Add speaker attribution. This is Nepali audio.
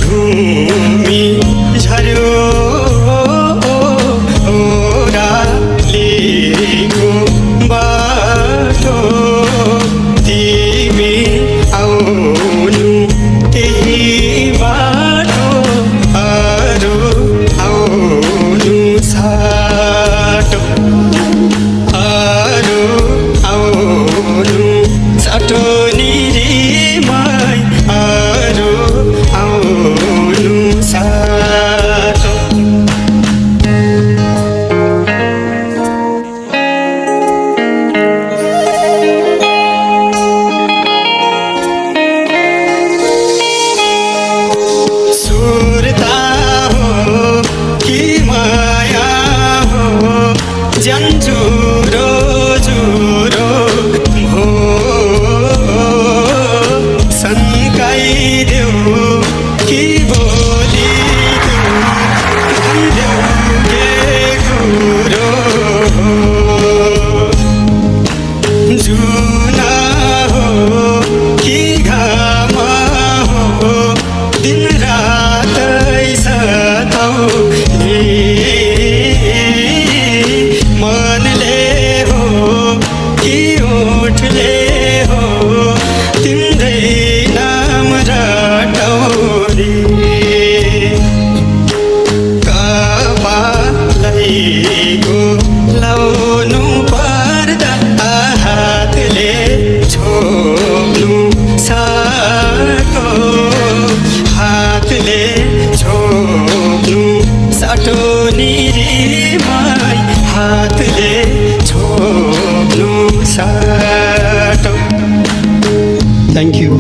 Speaker 1: घुमी झर्यो ओह्रालेको बाटो तिमी आउनु त्यही बाटो अरू आउनु साटो अरू आउनु साटो निरीमाई अरू आउनु साटो सुरता हो कि माया हो ज्यान जुरो जुरो भो सन्काइदेऊ कि बोलिदेऊ भन्देऊ के कुरो जुना हो कि घाम हो दिन रातै सताउने मनले हो कि ओठले हो तिम्रै नाम रटाउने कपालैको लाउनु पर्दा हातले छोप्नु साटो हातले छोप्नु साटो निरीमाई हातले छोप्नु साटो थ्याङ्क यू